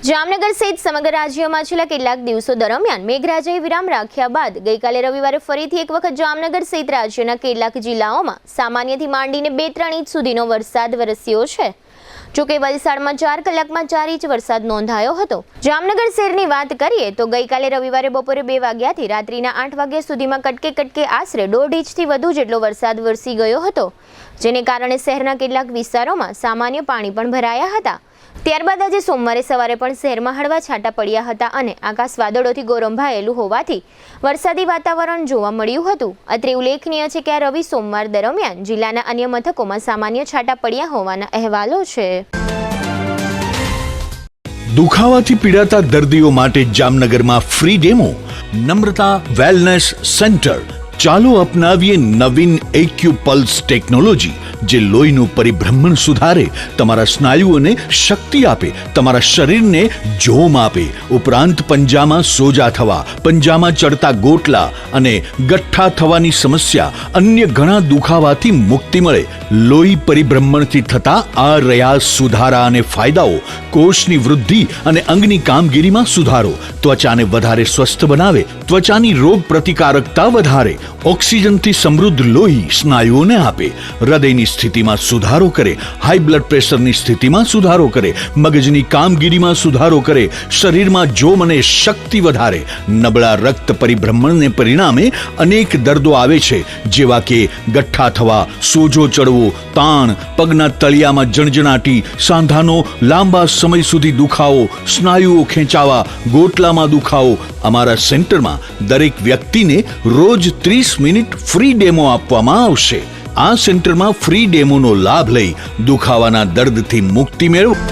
જામનગર સહિત સમગ્ર રાજ્યમાં છેલ્લા કેટલાક દિવસો દરમિયાન મેઘરાજાએ વિરામ રાખ્યા બાદ ગઈકાલે રવિવારે ફરીથી એક વખત જામનગર સહિત રાજ્યના કેટલાક જિલ્લાઓમાં સામાન્યથી માંડીને 2-3 ઇંચ સુધીનો વરસાદ વરસ્યો છે। જોકે વલસાડમાં 4 કલાકમાં 4 ઇંચ વરસાદ નોંધાયો હતો। જામનગર શહેરની વાત કરીએ તો ગઈકાલે રવિવારે બપોરે 2 વાગ્યાથી રાત્રિના 8 વાગ્યા સુધીમાં કટકે આશરે 1.5 ઇંચથી વધુ જેટલો વરસાદ વરસી ગયો હતો, જેને કારણે શહેરના કેટલાક વિસ્તારોમાં સામાન્ય પાણી પણ ભરાયા હતા। ત્યારબાદ આજે સોમવારે સવારે પણ શહેરમાં હળવા છાંટા પડ્યા હતા અને આકાશ વાદળોથી ગોરંભાયેલું હોવાથી વરસાદી વાતાવરણ જોવા મળ્યું હતું। અત્રે ઉલ્લેખનીય છે કે આ રવિ સોમવાર દરમિયાન જિલ્લાના અન્ય મથકોમાં સામાન્ય છાંટા પડ્યા હોવાના અહેવાલો છે। દુખાવાથી પીડાતા દર્દીઓ માટે જામનગરમાં ફ્રી ડેમો નમ્રતા વેલનેસ સેન્ટર। ચાલો અપનાવીએ નવીન એક્યુપલ્સ ટેકનોલોજી, જે લોહીનું પરિભ્રમણ સુધારે, તમારા સ્નાયુઓને શક્તિ આપે, તમારા શરીરને જોમ આપે, ઉપરાંત પંજામાં સોજા થવા, પંજામાં ચડતા ગોટલા અને ગઠ્ઠા થવાની સમસ્યા, અન્ય ઘણા દુખાવાથી મુક્તિ મળે। લોહી પરિભ્રમણથી થતા આ રહ્યા સુધારા અને ફાયદાઓ કોષની વૃદ્ધિ અને અંગની કામગીરીમાં સુધારો, ત્વચાને વધારે સ્વસ્થ બનાવે, ત્વચાની રોગ પ્રતિકારકતા વધારે, ઓક્સિજનથી સમૃદ્ધ લોહી સ્નાયુઓને આપે, હૃદયની સ્થિતિમાં સુધારો કરે, હાઈ બ્લડ પ્રેશરની સ્થિતિમાં સુધારો કરે, મગજની કામગીરીમાં સુધારો કરે, શરીરમાં જોમ અને શક્તિ વધારે। નબળા રક્ત પરિભ્રમણને પરિણામે અનેક દર્દો આવે છે, જેવા કે ગઠ્ઠા થવા, સોજો ચડવો, તાણ, પગના તળિયામાં જણજણાટી, સાંધાનો લાંબા સમય સુધી દુખાવો, સ્નાયુઓ ખેંચાવા, ગોટલામાં દુખાવો। અમારા સેન્ટરમાં દરેક વ્યક્તિને રોજ 30 મિનિટ ફ્રી ડેમો આપવામાં આવશે। આ સેન્ટરમાં ફ્રી ડેમોનો લાભ લઈ દુખાવાના દર્દથી મુક્તિ મેળવો।